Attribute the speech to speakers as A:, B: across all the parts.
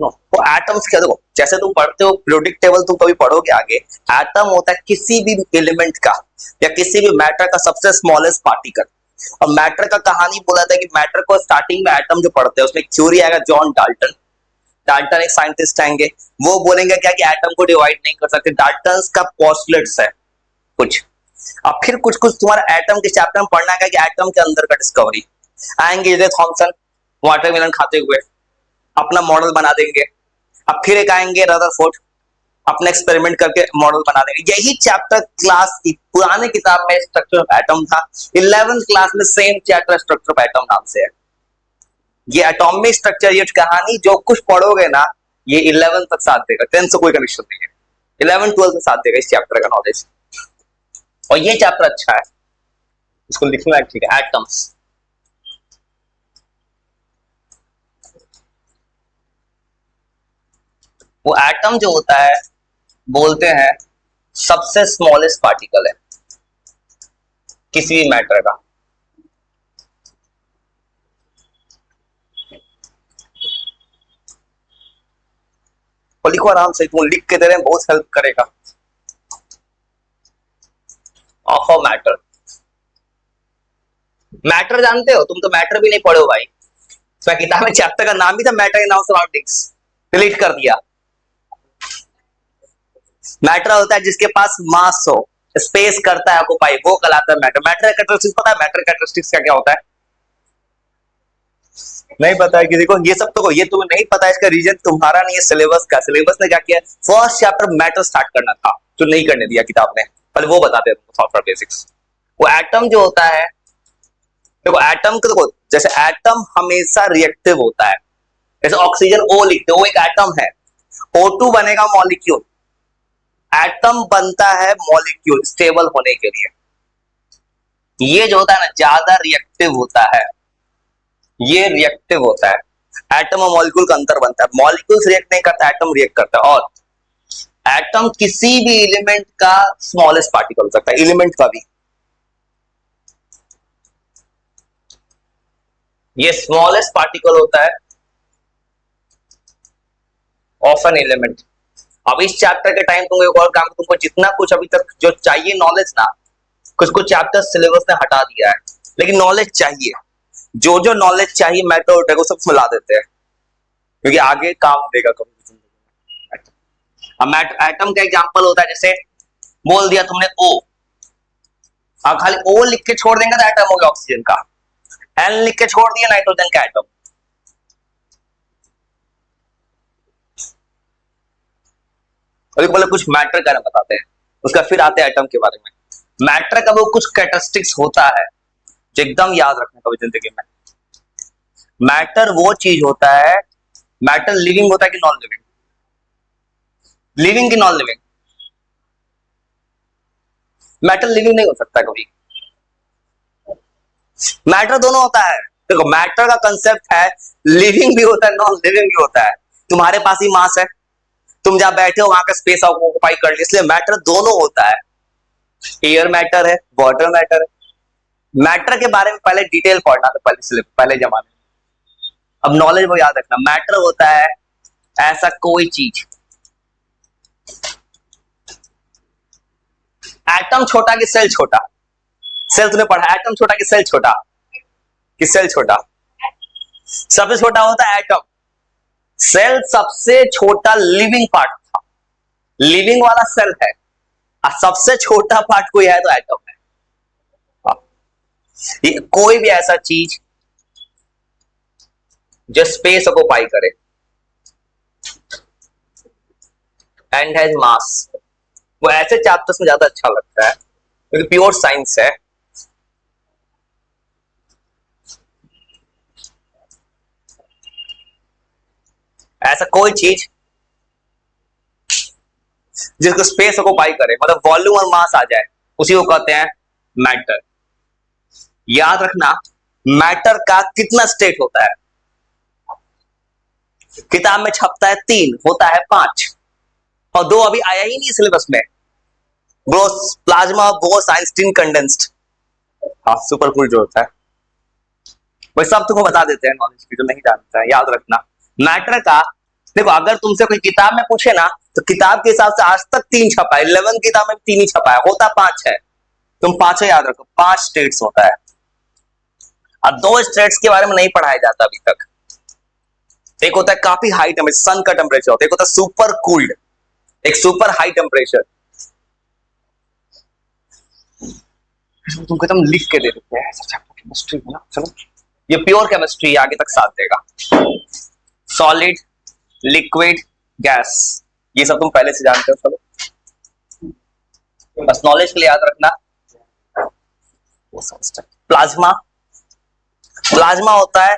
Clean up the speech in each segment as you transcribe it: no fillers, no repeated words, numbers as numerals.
A: तो एटम्स क्या, देखो जैसे तुम पढ़ते हो पीरियोडिक टेबल तुम कभी पढ़ोगे आगे, एटम होता है किसी भी एलिमेंट का या किसी भी मैटर का सबसे स्मॉलेस्ट पार्टिकल। और मैटर का कहानी बोला था कि मैटर को स्टार्टिंग में एटम जो पढ़ते हैं उसमें थ्योरी आएगा जॉन डाल्टन। डाल्टन एक साइंटिस्ट आएंगे, वो बोलेंगे क्या कि एटम को डिवाइड नहीं कर सकते, डाल्टन का पोस्टुलेट्स है कुछ। अब फिर कुछ कुछ तुम्हारा एटम के चैप्टर में पढ़ना है कि एटम के अंदर का डिस्कवरी आएंगे, जैसे थॉमसन वाटरमेलन खाते हुए अपना मॉडल बना देंगे। अब फिर एक आएंगे रदरफोर्ड, अपना एक्सपेरिमेंट करके मॉडल बना देंगे। यही चैप्टर क्लास की पुराने किताब में स्ट्रक्चर ऑफ एटम था, 11th क्लास में same chapter structure of atom नाम से है। ये एटॉमिक स्ट्रक्चर, ये कहानी जो कुछ पढ़ोगे ना ये 11th तक साथ देगा, 10th से कोई कनेक्शन नहीं है, 11 12 से साथ देगा इस चैप्टर का नॉलेज। और ये चैप्टर अच्छा है, इसको लिखना है, ठीक है। एटम्स, वो एटम जो होता है बोलते हैं सबसे स्मॉलेस्ट पार्टिकल है किसी भी मैटर का। और लिखो आराम से, तुम लिख के दे रहे हैं बहुत हेल्प करेगा। ऑफ अ मैटर, मैटर जानते हो तुम, तो मैटर भी नहीं पढ़े हो भाई। तो किताब में चैप्टर का नाम ही था matter in our surroundings, delete कर दिया। मैटर होता है जिसके पास मास हो, स्पेस करता है ऑक्युपाई, वो कहलाता है मैटर। मैटर कैरेक्टरिस्टिक्स पता है, मैटर कैरेक्टरिस्टिक्स क्या क्या होता है? नहीं पता है किसी को? ये सब तो ये तुम्हें नहीं पता है, इसका रीजन तुम्हारा नहीं है, सिलेबस का। सिलेबस ने क्या किया, फर्स्ट चैप्टर मैटर स्टार्ट करना था जो नहीं करने दिया किताब ने, पहले वो बताते हैं तुमको सॉफ्टवेयर बेसिक्स। वो एटम जो होता है, देखो एटम को देखो, जैसे एटम हमेशा रिएक्टिव होता है, जैसे ऑक्सीजन O लिखते हो, वो एक एटम है। O2 बनेगा मॉलिक्यूल, एटम बनता है मॉलिक्यूल स्टेबल होने के लिए। ये जो होता है ना ज्यादा रिएक्टिव होता है, ये रिएक्टिव होता है। एटम और मॉलिक्यूल का अंतर बनता है, मॉलिक्यूल्स रिएक्ट नहीं करता, एटम रिएक्ट करता है। और एटम किसी भी एलिमेंट का स्मॉलेस्ट पार्टिकल हो सकता है, एलिमेंट का भी। ये स्मॉलेस्ट पार्टिकल होता है ऑफ एन एलिमेंट। अब इस चैप्टर के टाइम तुम एक और काम, तुमको जितना कुछ अभी तक जो चाहिए नॉलेज ना, कुछ कुछ चैप्टर सिलेबस ने हटा दिया है, लेकिन नॉलेज चाहिए। जो जो नॉलेज चाहिए मैटर और वो सब मिला देते हैं, क्योंकि आगे काम देगा कभी जिंदगी में। अब एटम का एग्जांपल होता है, जैसे बोल दिया तुमने O, अब खाली O लिख के छोड़ देंगे तो एटम हो गया ऑक्सीजन का। N लिख के छोड़ दिया नाइट्रोजन का एटम। अभी बोले कुछ मैटर का बताते हैं, उसका फिर आते हैं एटम के बारे में। मैटर का वो कुछ कैरेक्टरिस्टिक्स होता है जो एकदम याद रखना कभी जिंदगी में। मैटर वो चीज होता है, मैटर लिविंग होता है कि नॉन लिविंग? लिविंग की नॉन लिविंग? मैटर लिविंग नहीं हो सकता कभी, मैटर दोनों होता है। देखो मैटर का कंसेप्ट है लिविंग भी होता है नॉन लिविंग भी होता है। तुम्हारे पास ही मास है, तुम जहां बैठे हो वहां का स्पेस ऑक्युपाई कर लिया, इसलिए मैटर दोनों होता है। एयर मैटर है, वाटर मैटर है। मैटर के बारे में पहले डिटेल पढ़ना था पहले जमाने में, अब नॉलेज वो याद रखना। मैटर होता है ऐसा कोई चीज, एटम छोटा कि सेल छोटा? सेल तुमने पढ़ा, एटम छोटा कि सेल छोटा? कि सेल छोटा? सबसे छोटा होता है एटम। सेल सबसे छोटा लिविंग पार्ट था, लिविंग वाला सेल है, और सबसे छोटा पार्ट कोई है तो एटम है। ये कोई भी ऐसा चीज जो स्पेस ऑक्युपाई करे एंड हैज मास, वो ऐसे चैप्टर्स में ज्यादा अच्छा लगता है क्योंकि प्योर साइंस है। ऐसा कोई चीज जिसको स्पेस ऑक्युपाई करे, मतलब वॉल्यूम और मास आ जाए, उसी को कहते हैं मैटर। याद रखना मैटर का कितना स्टेट होता है, किताब में छपता है 3, होता है 5, और 2 अभी आया ही नहीं सिलेबस में। Bose plasma, Bose Einstein condensed, हाँ सुपर कूल जो होता है, वही सब तुमको बता देते हैं नॉलेज की जो नहीं जानता है। याद रखना मैटर का देखो अगर तुमसे कोई किताब में पूछे ना तो किताब के हिसाब से आज तक 3 छपा है, 11 किताब में 3 ही छपा है, होता 5 है। तुम 5 याद रखो, 5 स्टेट्स होता है। अब 2 स्टेट्स के बारे में नहीं पढ़ाया जाता अभी तक। एक होता है काफी हाई टेम्परेचर, सन का टेम्परेचर होता है, एक होता है सुपर कूल्ड, एक सुपर हाई टेम्परेचर। तुमको एकदम लिख के दे देते हैं केमिस्ट्री में ना, चलो ये प्योर केमिस्ट्री आगे तक साथ देगा। सॉलिड, लिक्विड, गैस, ये सब तुम पहले से जानते हो, चलो बस नॉलेज के लिए याद रखना। प्लाज्मा, प्लाज्मा होता है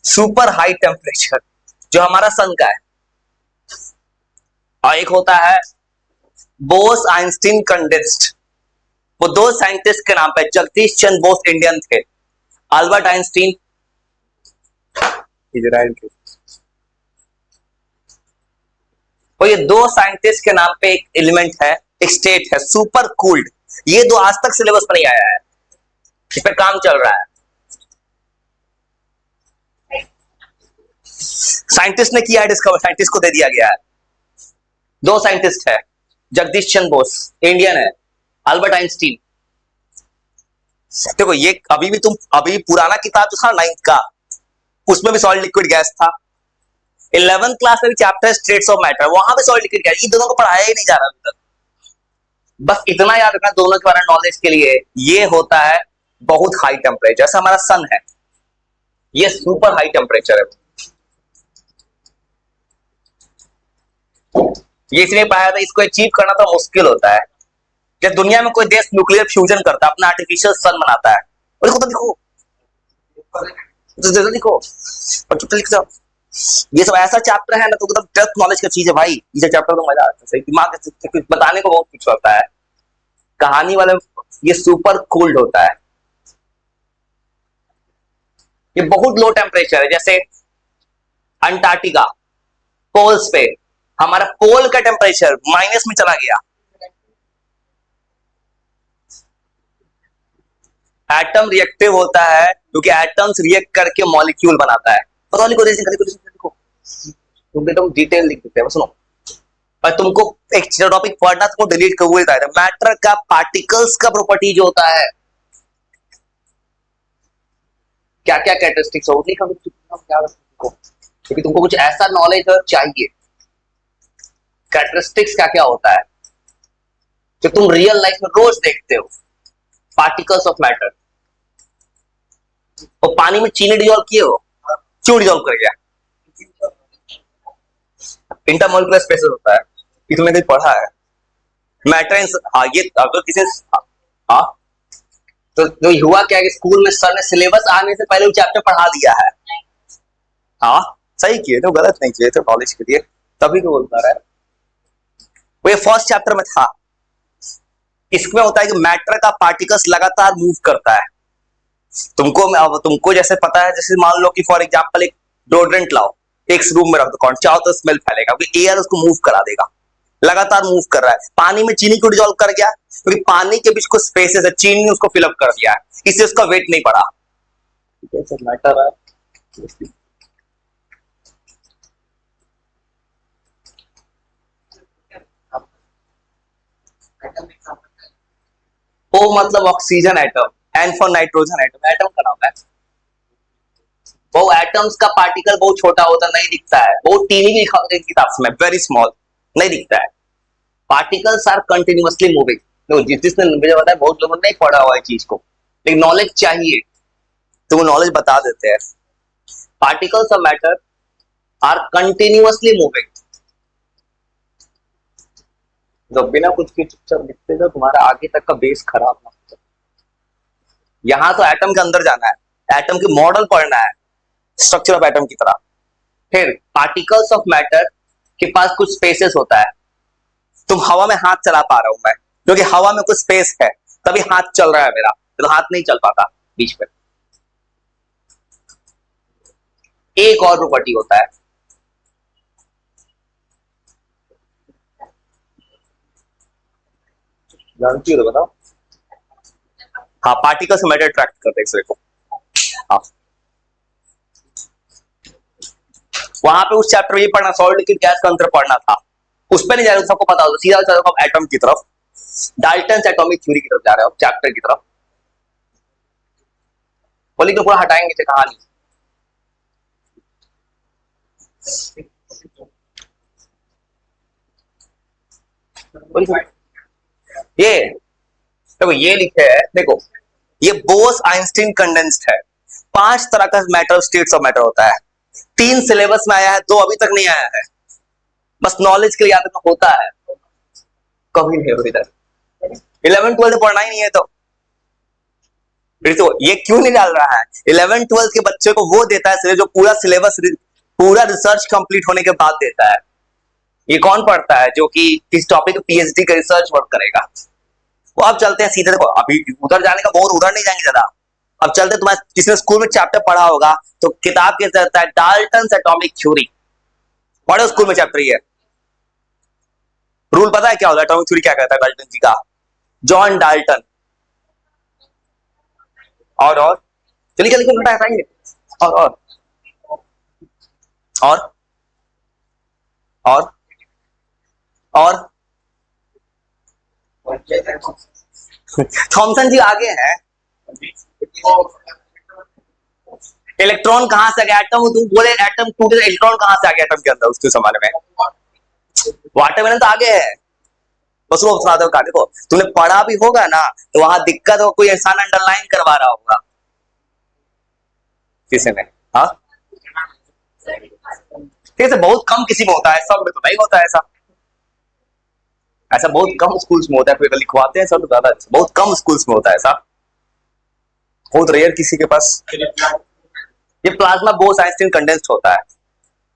A: सुपर हाई टेम्परेचर जो हमारा सन का है। और एक होता है बोस आइंस्टीन कंडेंस्ड, वो 2 साइंटिस्ट के नाम पे, जगदीश चंद्र बोस इंडियन थे, अल्बर्ट आइंस्टीन इजराइल के। और ये 2 साइंटिस्ट के नाम पे एक एलिमेंट है, एक स्टेट है सुपर कूल्ड। ये 2 आज तक सिलेबस पर नहीं आया है, इस पर काम चल रहा है। साइंटिस्ट ने किया है डिस्कवर, साइंटिस्ट को दे दिया गया है। 2 साइंटिस्ट है, जगदीश चंद्र बोस इंडियन है, अल्बर्ट आइंस्टीन। देखो ये अभी भी तुम, अभी पुराना किताब जो था 9th का, उसमें भी सॉलिड लिक्विड गैस था। 11th क्लास में भी चैप्टर स्टेट्स ऑफ मैटर, वहां पे सॉलिड लिक्विड गैस, ये दोनों को पढ़ाया ही नहीं जा रहा अभी तक। बस इतना याद रखना दोनों के बारे में नॉलेज के लिए, ये होता है बहुत हाई टेम्परेचर, जैसे हमारा सन है, ये सुपर हाई टेम्परेचर है। ये इसलिए पढ़ाया था, इसको अचीव करना तो मुश्किल होता है। जब दुनिया में कोई देश न्यूक्लियर फ्यूजन करता है, अपना आर्टिफिशियल सन बनाता है, और देखो तो देखो देखो और लिख जाओ, ये सब ऐसा चैप्टर है ना, तो एकदम डेप्थ नॉलेज का चीज है भाई। ये चैप्टर तो मजा आता है, सही दिमाग से बताने को बहुत कुछ होता है। कहानी वाले ये सुपर कूल्ड होता है, ये बहुत लो टेम्परेचर है। जैसे अंटार्कटिका पोल्स पे, हमारा पोल का टेम्परेचर माइनस में चला गया। एटम रिएक्टिव होता है क्योंकि एटम्स रिएक्ट करके मॉलिक्यूल बनाता है। पता नहीं देखो तुम एकदम डिटेल लिख देते हैं, सुनो। और तुमको एक टॉपिक पढ़ना, तुमको डिलीट कर हुए मैटर का पार्टिकल्स का प्रॉपर्टी जो होता है, क्या क्या कैरेक्टरिस्टिक्स होती है, क्योंकि तुमको कुछ ऐसा नॉलेज चाहिए, कैरेक्टरिस्टिक्स क्या क्या होता है जो तुम रियल लाइफ में रोज देखते हो। पार्टिकल्स ऑफ मैटर, और पानी में चीनी डिजोल्व किए हो, क्यों डिजोल्व कर गया? इंटरमोलिकुलर स्पेसेस होता है, ये तुमने कहीं पढ़ा है? मैटर, हाँ ये अगर किसी, हाँ तो हुआ क्या कि स्कूल में सर ने सिलेबस आने से पहले वो चैप्टर पढ़ा दिया है। हाँ सही किए तो, गलत नहीं किए तो, नॉलेज के लिए, तभी तो बोलता रहा है। वो ये फर्स्ट चैप्टर में था। इसमें होता है कि मैटर का पार्टिकल्स लगातार मूव करता है। तुमको जैसे पता है, जैसे मान लो कि फॉर एग्जांपल एक डोड्रेंट लाओ, एक रूम में रख दो, कौन चाहो तो स्मेल फैलेगा, क्योंकि एयर उसको मूव करा देगा, लगातार मूव कर रहा है। पानी में चीनी को डिजोल्व कर गया, क्योंकि पानी के बीच कुछ स्पेसेस है, चीनी ने उसको फिलअप कर दिया है, इससे उसका वेट नहीं बढ़ा। मैटर है ओ मतलब oxygen atom, N for nitrogen atom, atom का नाम है वो। एटम्स का पार्टिकल बहुत छोटा होता है, नहीं दिखता है, बहुत टीनी भी लिखा होता है किताब में, वेरी स्मॉल, नहीं दिखता है। Particles are continuously moving. जिसने मुझे बताया, बहुत लोगों ने नहीं पढ़ा हुआ है चीज को, लेकिन नॉलेज चाहिए तो वो नॉलेज बता देते हैं। Particles of matter are continuously moving. जब बिना कुछ के चुपचाप लिखते तो तुम्हारा आगे तक का बेस खराब ना हो। यहां तो एटम के अंदर जाना है, एटम के मॉडल पढ़ना है, स्ट्रक्चर ऑफ एटम की तरह। फिर पार्टिकल्स ऑफ मैटर के पास कुछ स्पेसेस होता है। तुम हवा में हाथ चला पा रहा हूं मैं, क्योंकि हवा में कुछ स्पेस है, तभी हाथ चल रहा है मेरा, तो हाथ नहीं चल पाता बीच में। एक और प्रॉपर्टी होता है, जानती हो तो बताओ। हाँ, पार्टिकल्स मैटर अट्रैक्ट करते हैं एक दूसरे को। हाँ वहां पे उस चैप्टर में ये पढ़ना, सॉलिड लिक्विड गैस का अंतर पढ़ना था, उस पर नहीं जा रहे हो, सबको पता होता, सीधा चलो आप एटम की तरफ, डाल्टन एटॉमिक थ्योरी की तरफ जा रहे हो, चैप्टर की तरफ। बोली तो पूरा हटाएंगे से कहानी। ये देखो ये लिखे है, देखो ये बोस आइंस्टीन कंडेंस्ड है। 5 तरह का मैटर, स्टेट्स ऑफ मैटर होता है। 3 सिलेबस में आया है, 2 अभी तक नहीं आया है, बस नॉलेज के लिए याद रखना होता है, कभी नहीं अभी तक। 11 12 पढ़ना ही नहीं है तो फिर तो ये क्यों नहीं डाल रहा है? 11 12 के बच्चे को वो देता है जो पूरा सिलेबस, पूरा रिसर्च कंप्लीट होने के बाद देता है। ये कौन पढ़ता है जो कि किस टॉपिक पे पीएचडी का रिसर्च वर्क करेगा? वो अब चलते हैं सीधे, देखो अभी उधर जाने का बहुत, उधर नहीं जाएंगे ज्यादा। अब चलते, तुम्हारे किसी ने स्कूल में चैप्टर पढ़ा होगा तो किताब के रहता है डाल्टन एटॉमिक थ्योरी, पढ़ो स्कूल में चैप्टर। ये रूल पता है क्या होता है? एटॉमिक थ्योरी क्या कहता है डाल्टन जी का? John Dalton. और चलिए चलिए उल्टा हटाएंगे। और और और और थॉमसन जी आगे हैं। इलेक्ट्रॉन कहां से आ गया? एटम, तुम बोले एटम टूटे, इलेक्ट्रॉन कहां से आ गया एटम के अंदर उसके जमाने में? वाटरमेलन तो आगे है। बस वो सुना दो का, देखो तुमने पढ़ा भी होगा ना तो वहां दिक्कत हो, कोई इंसान अंडरलाइन करवा रहा होगा किसी ने। हाँ ठीक है, बहुत कम किसी में होता है, सब में तो नहीं होता है ऐसा। ऐसा बहुत कम स्कूल्स में होता है, फिर लिखवाते हैं सब ज्यादा, बहुत कम स्कूल्स में होता है ऐसा, बहुत रेयर किसी के पास। ये प्लाज्मा बोस आइंस्टीन कंडेंस्ड होता है।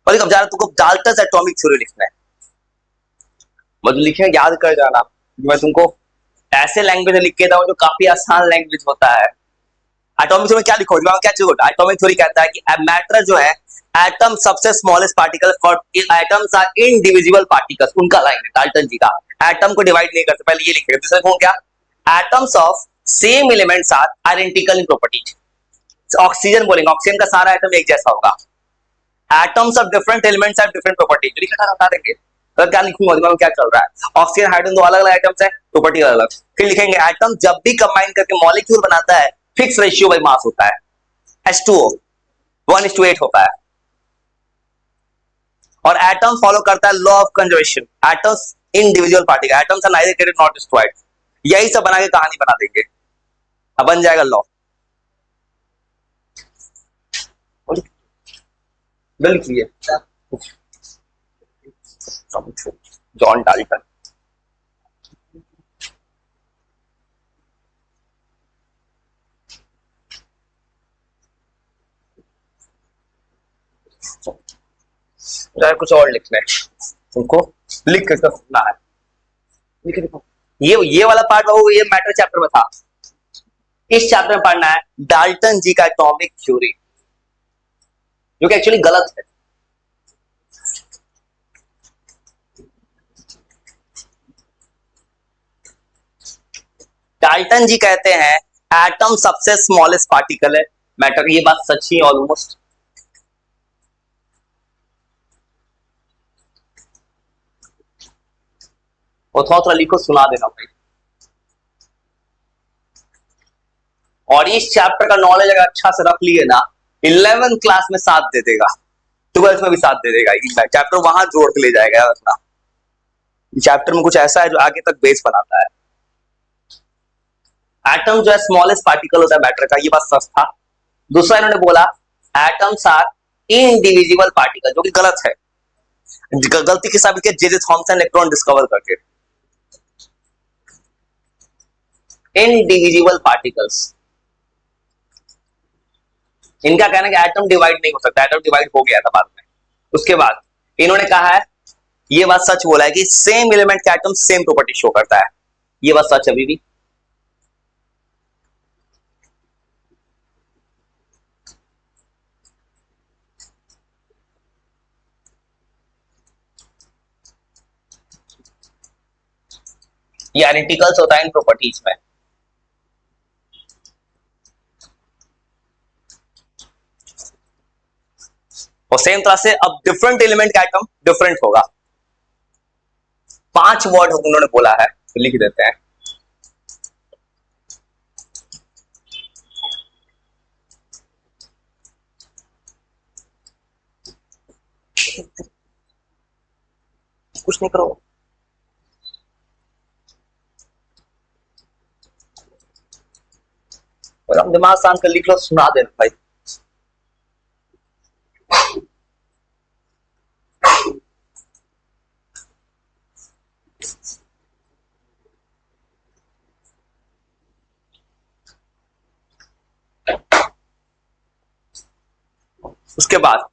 A: और अब जा रहा तुमको डाल्टन एटॉमिक थ्योरी लिखना है, मतलब लिखे याद कर जाना। मैं तुमको ऐसे लैंग्वेज में लिख के दूं जो काफी आसान लैंग्वेज होता है। एटॉमिक थ्योरी में क्या लिखो, दिमाग में क्या चाहिए? एटॉमिक थ्योरी कहता है कि मैटर जो है, एटम सबसे smallest particle, for atoms are indivisible particles, उनका लाइन है डाल्टन जी का। एटम को डिवाइड नहीं करते, पहले ये लिखेगा। दूसरा कौन क्या? Atoms of same elements are identical in properties. Oxygen बोलेंगे, ऑक्सीजन का सारा एटम एक जैसा होगा। Atoms of different elements have different properties, लिखा था बता देंगे। तो क्या लिखूंगा, दिमाग में क्या चल रहा है? ऑक्सीजन हाइड्रोजन दो अलग अलग आइटम्स है, प्रॉपर्टी अलग अलग। फिर लिखेंगे एटम जब भी कंबाइन करके मॉलिक्यूल बनाता है, फिक्स रेशियो बाई मास होता है, H2O 1:8 होता है। और एटम फॉलो करता है law of conservation, atoms individual particle, atoms are neither created not destroyed. यही सब बना के कहानी बना देंगे, अब बन जाएगा लॉ। लिखिए जॉन डाल्टन। कुछ और लिखना है तुमको, लिख कर सुनना है। लिख देखो, ये वाला पार्ट बाबू ये मैटर चैप्टर में था, इस चैप्टर में पढ़ना है डाल्टन जी का एटॉमिक थ्योरी, जो कि एक्चुअली गलत है। डाल्टन जी कहते हैं एटम सबसे स्मॉलेस्ट पार्टिकल है, मैटर, ये बात सच ही ऑलमोस्ट। और थोड़ा लिखो, सुना देना भाई। और इस चैप्टर का नॉलेज अगर अच्छा से रख लिए ना, 11th क्लास में साथ दे देगा, 12th में भी साथ दे देगा। चैप्टर वहां जोड़ के ले जाएगा अपना। चैप्टर में कुछ ऐसा है जो आगे तक बेस बनाता है। एटम जो है स्मॉलेस्ट पार्टिकल होता है मैटर का, ये बात सच था। दूसरा इन्होंने बोला एटम्स आर इनडिविजिबल पार्टिकल, जो कि गलत है। गलती के साबित किया जे थॉमसन इलेक्ट्रॉन डिस्कवर करके। इनडिविजिबल पार्टिकल्स, इनका कहना है कि एटम डिवाइड नहीं हो सकता, एटम डिवाइड हो गया था बाद में। उसके बाद इन्होंने कहा है, ये बात सच बोला है कि सेम एलिमेंट का एटम सेम प्रॉपर्टी शो करता है, ये बात सच अभी भी। ये आइडेंटिकल्स होता है इन प्रॉपर्टीज में। और सेम तरह से अब डिफरेंट एलिमेंट का एटम डिफरेंट होगा। 5 वर्ड उन्होंने बोला है, तो लिख देते हैं। कुछ नहीं करो, और हम दिमाग शांत कर लिख लो, सुना देना भाई। उसके बाद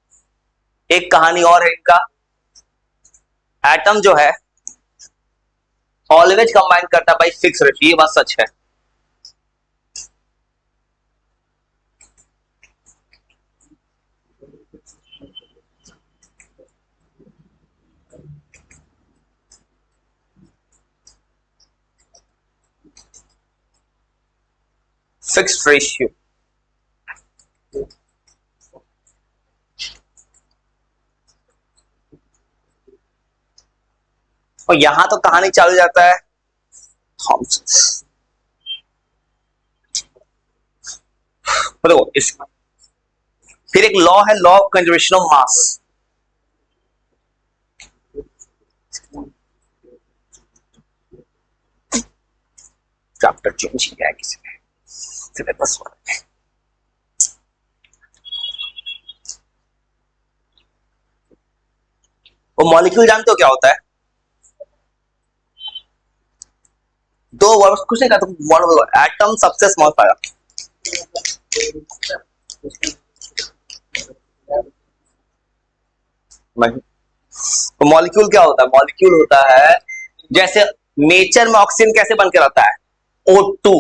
A: एक कहानी और है इनका। एटम जो है ऑलवेज कंबाइन करता है भाई फिक्स रेशियो, ये बात सच है। Fixed ratio. और यहां तो कहानी चालू जाता है थॉमसन। देखो इस फिर एक लॉ है, law of conservation of mass. Chapter change किया है किसी ने, सिलेबस वो मॉलिक्यूल जानते हो क्या होता है? दो वर्ड कुछ नहीं कहता, एटम सबसे स्मॉल पाया। तो मॉलिक्यूल क्या होता है? मॉलिक्यूल होता है जैसे नेचर में ऑक्सीजन कैसे बन के रहता है, O2।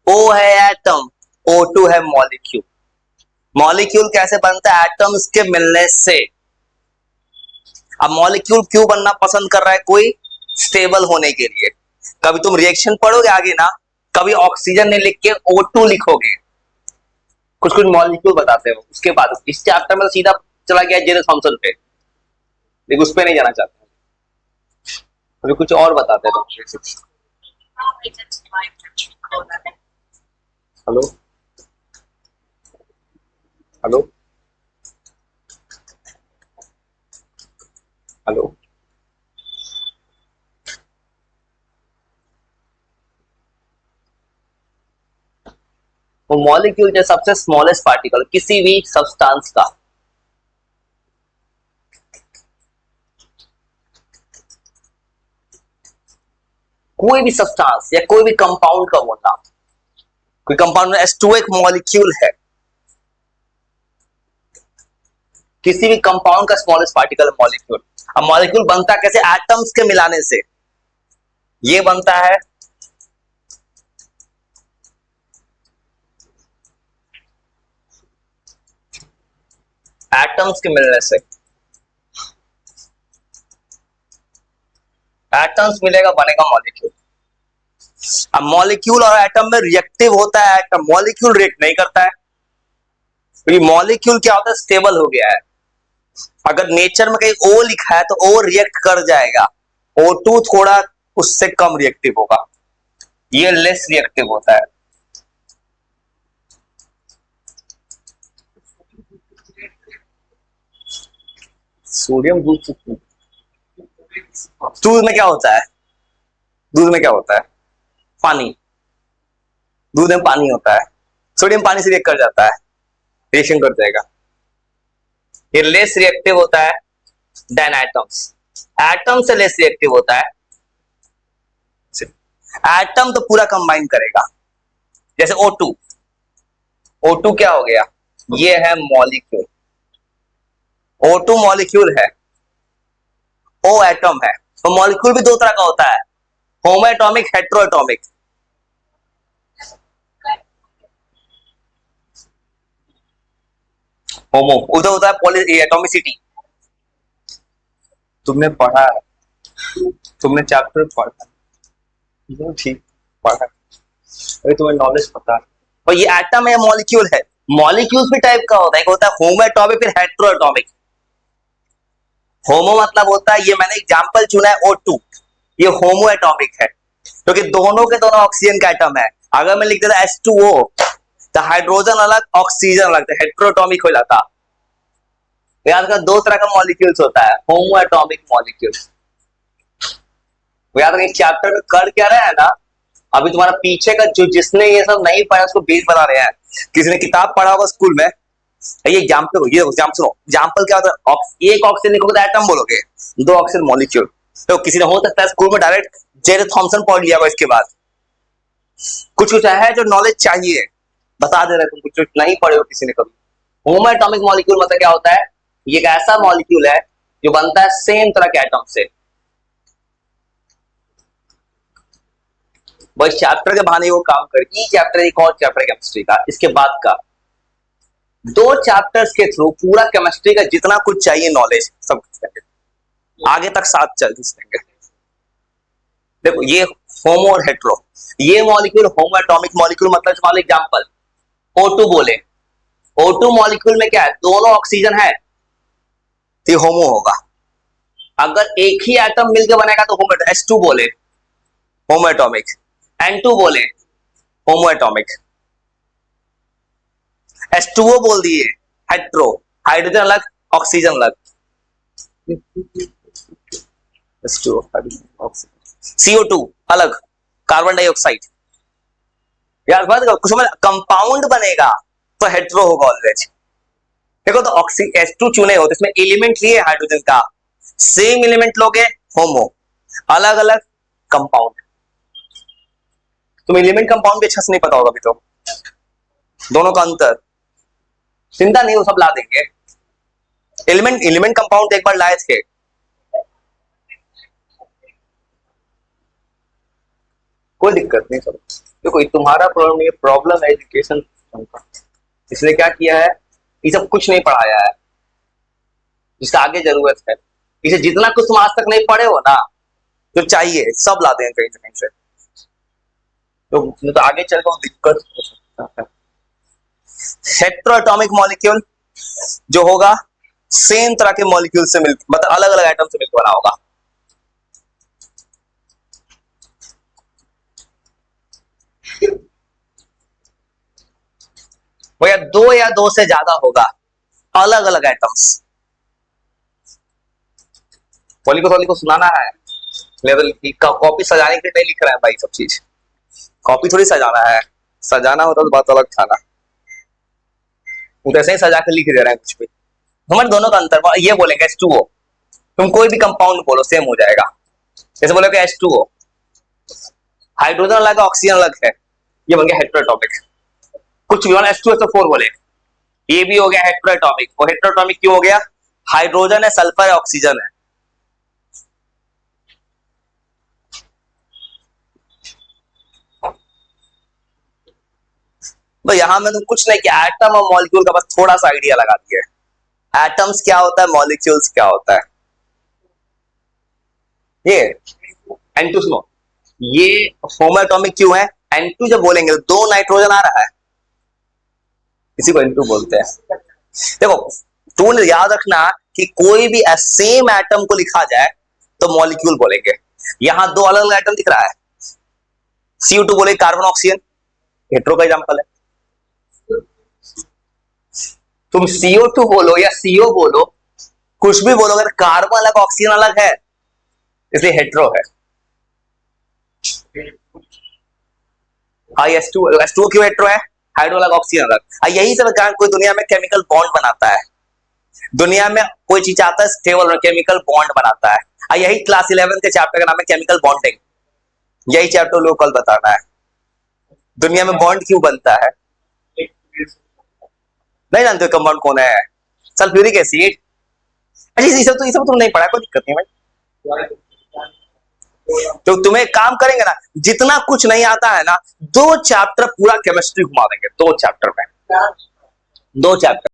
A: O है एटम, O2 है मॉलिक्यूल। मॉलिक्यूल कैसे बनता है? एटम्स के मिलने से। अब मॉलिक्यूल क्यों बनना पसंद कर रहा है कोई? स्टेबल होने के लिए। कभी तुम रिएक्शन पढ़ोगे आगे ना, कभी ऑक्सीजन नहीं लिख के O2 लिखोगे। कुछ कुछ मॉलिक्यूल बताते हो। उसके बाद इस चैप्टर में तो सीधा चला गया जेम्स थॉमसन पे, लेकिन उस पे नहीं जाना चाहते, अभी कुछ और बताते हैं। हेलो हेलो हेलो, वो मॉलिक्यूल जो सबसे स्मॉलेस्ट पार्टिकल किसी भी सब्सटेंस का, कोई भी सब्सटेंस या कोई भी कंपाउंड का बोलना, कोई कंपाउंड में H2 एक मॉलिक्यूल है, किसी भी कंपाउंड का स्मॉलेस्ट पार्टिकल मॉलिक्यूल। अब मॉलिक्यूल बनता कैसे? एटम्स के मिलाने से। ये बनता है एटम्स के मिलने से। एटम्स मिलेगा बनेगा मॉलिक्यूल। अब मॉलिक्यूल और एटम में रिएक्टिव होता है एटम, मॉलिक्यूल रिएक्ट नहीं करता है, क्योंकि मॉलिक्यूल क्या होता है? स्टेबल हो गया है। अगर नेचर में कहीं O लिखा है तो O रिएक्ट कर जाएगा, O2 थोड़ा उससे कम रिएक्टिव होगा, ये लेस रिएक्टिव होता है। सोडियम दूध, दूध में क्या होता है? दूध में क्या होता है? पानी। दूध में पानी होता है, सोडियम पानी से रिएक्ट कर जाता है, रिएक्शन कर जाएगा। ये लेस रिएक्टिव होता है देन एटम्स। एटम से लेस रिएक्टिव होता है। एटम तो पूरा कंबाइन करेगा, जैसे O2। O2 क्या हो गया? ये है मॉलिक्यूल। O2 मॉलिक्यूल है, O एटम है। तो मॉलिक्यूल भी दो तरह का होता है, होमो एटॉमिक, हेट्रो एटॉमिक। होमो उधर होता है पॉली एटॉमिसिटी। तुमने पढ़ा है, तुमने चैप्टर पढ़ा, ठीक पढ़ा, अरे तुम्हें नॉलेज पता है। और ये एटम है, मॉलिक्यूल है। मॉलिक्यूल्स भी टाइप का होता है, एक होता है होमो एटॉमिक फिर हेट्रो एटॉमिक। होमो मतलब होता है, ये मैंने एग्जांपल चुना है O2, ये होमो एटॉमिक है क्योंकि दोनों के दोनों ऑक्सीजन का एटम है। अगर मैं लिख देता H2O तो हाइड्रोजन अलग ऑक्सीजन अलग, तो हेट्रोएटॉमिक हो जाता। याद कर, दो तरह का मॉलिक्यूल्स होता है, होमो एटॉमिक मॉलिक्यूल्स। याद रखिए चैप्टर में कर क्या रहा है ना, अभी तुम्हारा पीछे का जो जिसने ये सब नहीं पढ़ा उसको बेस बता रहे हैं। किसी ने किताब पढ़ा होगा स्कूल में, ये एग्जाम्पल, ये एग्जाम्पल सुनो, एग्जाम्पल क्या होता है, एक ऑक्सीजन लिखोगे तो एटम बोलोगे, दो ऑक्सीजन मॉलिक्यूल। तो किसी ने हो सकता है स्कूल में डायरेक्ट जेरे थॉमसन पढ़ लिया होगा। इसके बाद कुछ कुछ है जो नॉलेज चाहिए, बता दे रहे तुम, कुछ कुछ नहीं पढ़े हो किसी ने कभी। होमो एटॉमिक मॉलिक्यूल मतलब क्या होता है, ये एक ऐसा मॉलिक्यूल है जो बनता है सेम तरह के एटम से। बस चैप्टर के बहाने वो काम कर, ई चैप्टर एक और चैप्टर केमिस्ट्री का, इसके बाद का दो चैप्टर्स के थ्रू पूरा केमिस्ट्री का जितना कुछ चाहिए नॉलेज सब आगे तक साथ चल सकेंगे। देखो ये होमो और हेट्रो, ये मॉलिक्यूल होमो एटॉमिक मॉलिक्यूल मतलब फॉर एग्जांपल O2 बोले, O2 मॉलिक्यूल में क्या है, दोनों ऑक्सीजन है तो ये होमो होगा। अगर एक ही एटम मिलकर बनेगा तो होमो, H2 बोले होमो एटॉमिक, N2 बोले होमो एटॉमिक, H2O बोल दिए हेट्रो, हाइड्रोजन अलग ऑक्सीजन अलग, H2O CO2 अलग कार्बन डाइऑक्साइड। यार बात कुछ समझ, कंपाउंड बनेगा तो हेट्रो होगा ऑलवेज। देखो तो H2 चुने हो तो इसमें एलिमेंट लिए हाइड्रोजन का, सेम एलिमेंट लोगे होमो, अलग अलग कंपाउंड। तुम एलिमेंट कंपाउंड भी अच्छा से नहीं पता होगा अभी तो, दोनों का अंतर चिंता नहीं, वो सब ला देंगे। एलिमेंट कंपाउंड एक बार लाए थे, कोई दिक्कत नहीं। सब देखो तुम्हारा प्रॉब्लम, ये प्रॉब्लम है एजुकेशन सिस्टम का, इसलिए क्या किया है, ये सब कुछ नहीं पढ़ाया है जिसका आगे जरूरत है। इसे जितना कुछ तुम आज तक नहीं पढ़े हो ना, जो चाहिए सब ला दें कहीं से कहीं से, तो आगे चल कर दिक्कत हो सकता है। हेट्रोएटॉमिक मॉलिक्यूल जो होगा सेम तरह के मॉलिक्यूल से मिलकर, मतलब अलग अलग एटम से मिलकर बना होगा। वो या दो से ज्यादा होगा अलग अलग एटम्स। को सुनाना है लेवल की, कॉपी सजाने के लिए नहीं लिख रहा है भाई सब चीज, कॉपी थोड़ी सजाना है, सजाना होता तो बात अलग था ना, ऐसे ही सजा के लिख दे रहा है कुछ भी। हमारे दोनों का अंतर ये बोलेंगे H2O, तुम कोई भी कंपाउंड बोलो सेम हो जाएगा। जैसे बोलोगे H2O, हाइड्रोजन अलग ऑक्सीजन अलग है, ये बन गया हेट्रोएटॉमिक। कुछ भी H2SO4 बोले, ये भी हो गया हेट्रोएटॉमिक। वो हेट्रोएटॉमिक क्यों हो गया, हाइड्रोजन है, सल्फर है, ऑक्सीजन है। तो यहां में तो कुछ नहीं किया, एटम और मॉलिक्यूल का बस थोड़ा सा आइडिया लगा दिया। एटम्स क्या होता है, मॉलिक्यूल्स क्या होता है। ये N2 सुनो, ये होमो एटॉमिक क्यों है, N2 जब बोलेंगे तो दो नाइट्रोजन आ रहा है, इसी को N2 बोलते हैं। देखो तूने याद रखना कि कोई भी सेम एटम को लिखा जाए तो मॉलिक्यूल बोलेंगे। यहां दो अलग अलग एटम दिख रहा है, CO2 बोले कार्बन ऑक्सीजन, हेट्रो का एग्जांपल है। तुम CO2 बोलो या CO बोलो, कुछ भी बोलो, अगर कार्बन अलग ऑक्सीजन अलग है इसलिए हेट्रो है। हाँ H2O क्यों हेट्रो है, हाइड्रो अलग ऑक्सीजन अलग। यही सब कारण कोई दुनिया में केमिकल बॉन्ड बनाता है, दुनिया में कोई चीज आता है स्टेबल केमिकल बॉन्ड बनाता है। यही क्लास 11 के चैप्टर का नाम है केमिकल बॉन्डिंग, यही चैप्टर लोग कल बताना है, दुनिया में बॉन्ड क्यों बनता है। नहीं जानते कंपाउंड कौन है, सल्फ्यूरिक एसिड। अच्छा ये सब तुम नहीं पढ़ा, कोई दिक्कत नहीं भाई। तो तुम्हें काम करेंगे ना, जितना कुछ नहीं आता है ना, 2 चैप्टर पूरा केमिस्ट्री घुमा देंगे, 2 चैप्टर में, 2 चैप्टर।